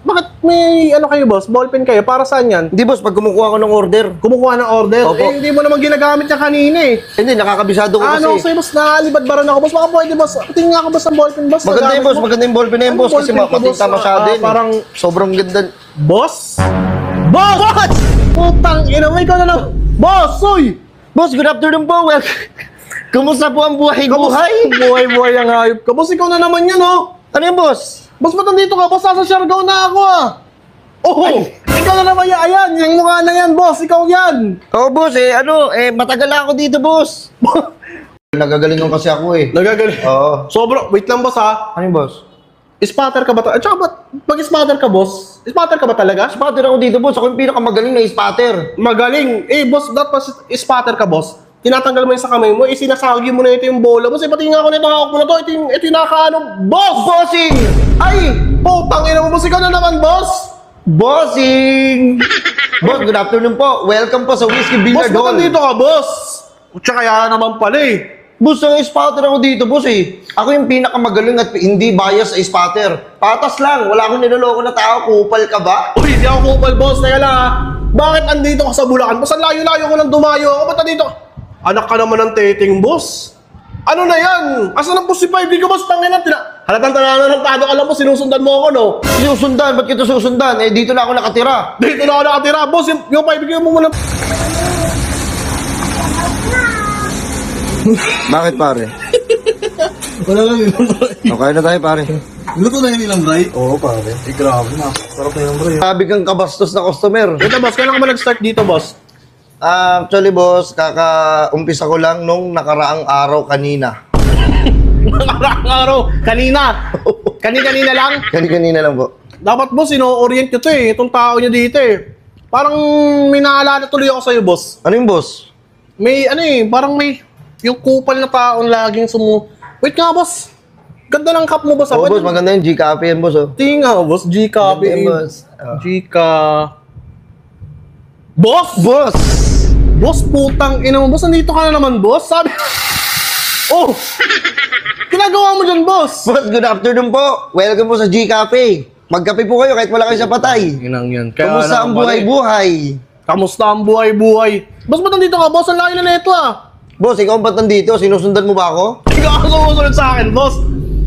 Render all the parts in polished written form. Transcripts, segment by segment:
Bakit may ano kayo, boss? Ballpen kayo? Para saan yan? Hindi, boss. Pag kumukuha ko ng order. Kumukuha ng order? Opo. Eh, hindi mo naman ginagamit niya kanina eh. Hindi, nakakabisado ko Ano kasi. sa'yo, boss? Naalibad-baran ako, boss. Baka pwede, boss. Tingin nga ako, boss, ng ballpen, boss. Maganda Nagamit yung boss. mo. Maganda yung ballpen na yung Ano boss. Kasi ballpen ka, boss? matinta masyado yun. Parang... Sobrang ganda. Boss? Boss! Putang ina mo, ikaw na lang. Boss, uy! Boss, good afternoon po. Well, kumusta po ang buhay-buhay? Buhay-buhay ang hayop ka. Boss, ikaw na naman yan, oh. Ano yung boss? Boss, ba't nandito ka? Boss, nasa Siargao na ako, ah. Oh, ikaw na naman yan. Ayan, yung mukha na yan, boss. Ikaw yan. Oo, boss. Matagal na ako dito, boss. Nagagalingan kasi ako eh. Nagagaling. Oo. Sobra, wait lang, boss, ha. Ano yung boss? Spatter ka ba? At saka ba't pag spatter ka, boss? Spatter ka ba talaga? Spatter ako dito, boss. Ako yung pinakamagaling na spatter. Magaling. Eh, boss, dapat spatter ka, boss. Tinatanggal mo yung sa kamay mo, sinasagi mo na ito yung bola. Boss, pati nga ako na ito, hawak mo na ito. Ito yung nakaano. Boss! Bossing! Ay! Putang ina mo, boss. Ikaw na naman, boss. Bossing! Boss, good afternoon po. Welcome po sa Whiskey Boss, Billiard ba't Hall. nandito ka, boss? Tsaka kaya naman pala eh. Boss, ang spatter ako dito, boss eh. Ako yung pinakamagaling at hindi bias sa spatter. Patas lang. Wala akong niloloko na tao. Kupal ka ba? Uy, hindi ako kupal, boss. Teka lang, ha. Bakit andito ka sa Bulacan? Boss, ang layo-layo ko lang dumayo ako. Ba't nandito ka? Anak ka naman ng teting, boss. Ano na yan? Asan ang pusi 5? Di ka, boss, tangin na. Halatang tananantado ka lang, boss. Sinusundan mo ako, no? Sinusundan? Ba't kita susundan? Eh, dito na ako nakatira. Dito na ako nakatira. Boss, yung 5, bigyan mo muna. Bakit, pare? Wala lang yun. Okay na tayo, pare. Luto na yun ilang bray? Oo, pare. Eh, grabe na. Sarap na yung bray. Sabi kang kabastos na customer. Ito, boss. Kailan ka ba nag-start dito, boss? Actually, boss, kaka-umpisa ko lang nung nakaraang araw kanina. Nakaraang araw. Kanina. Kanina lang. Kanina lang po. Dapat, boss, ino-orient nyo to eh. Itong tao nyo dito eh. Parang may naalala tuloy ako sa'yo, boss. Ano yung boss? May, parang may, yung kupal na taong laging Wait nga, boss. Ganda ng cup mo, boss. Oo, boss, maganda yung G-Coffee yan, boss. Oh. Tingin nga, boss. G-Coffee. Ganda yan, boss. Oh. Boss! Boss! Boss, putang ina mo. Boss, nandito ka na naman, boss. Sabi... Oh! Ginagawa mo dyan, boss. Boss, good afternoon po. Welcome po sa G-Cafe. Magkape po kayo kahit wala kayo sa patay. Inang yan. Kamusta ang buhay-buhay? Kamusta ang buhay-buhay? Boss, ba't nandito ka, boss? Ang layo na neto, ah. Boss, ikaw ba't nandito? Sinusundan mo ba ako? Ikaw ang sumusunod sa akin, boss.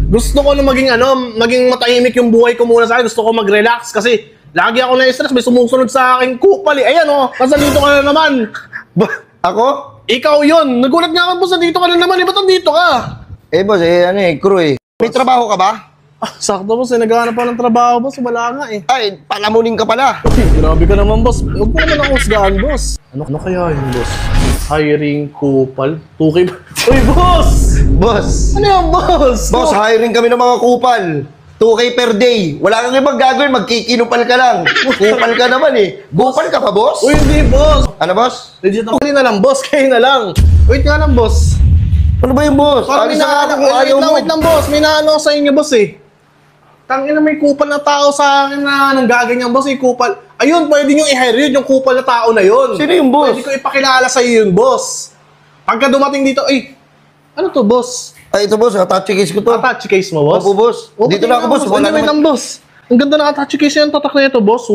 Gusto ko na maging matahimik yung buhay ko muna sa akin. Gusto ko mag-relax kasi lagi ako na-stress. May sumusunod sa akin kupal eh. Ayan, oh. Kasi dito ka na naman. Ako? Ikaw yun. Nagulat nga ako, boss. Nandito ka na naman. Ba't nandito ka? Boss, crew eh. May trabaho ka ba? Sakto, boss. Naghahanap pa ng trabaho, boss. Wala nga eh. Ay, palamunin ka pala. Grabe ka naman, boss. Huwag mo naman ako husgahan, boss. Ano kaya yun, boss? Hiring kupal? 2K ba? Uy, boss! Boss! Ano yan, boss? Boss, hiring kami ng mga kupal. 2K per day. Wala kang ibang gagawin, magkikinupal ka lang. Kupal ka naman eh. Kupal ka pa, boss? Uy, hindi, boss. Ano, boss? Legit ako. Kayo na lang, boss. Kayo na lang. Wait nga lang, boss. Ano ba yung boss? Parang Alis na ako kung ayaw mo. wait lang, boss. May naano sa inyo, boss eh. Tangina, may kupal na tao sa akin na nang gaganyan, boss. Eh, kupal. Ayun, pwede nyo i-hire yun, yung kupal na tao na yun. Sino yung boss? Pwede ko ipakilala sa iyo yun, boss. Pagka dumating dito, ano to, boss? Ay, ito boss, touchy case ko to. Touchy case mo, boss? Opo, boss. Oh, Dito na ako, boss. Wala Wait lang, naman. boss. Ang ganda na touchy case yan. Tatak na ito, boss.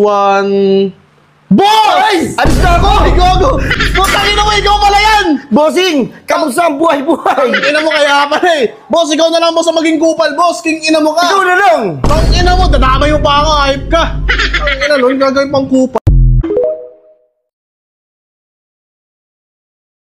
Boss! Ay! Alis na ako! Ay, gago! Putangin mo, ikaw pala yan! Bossing! Kamusta ang buhay-buhay? Ina mo kaya pala eh. Boss, ikaw na lang, boss, ang maging kupal, boss. King ina mo ka. Ikaw na lang! Tang ina mo, dadamay mo pa ako, hype ka. Tang ina, no, yung gagawin pang kupal.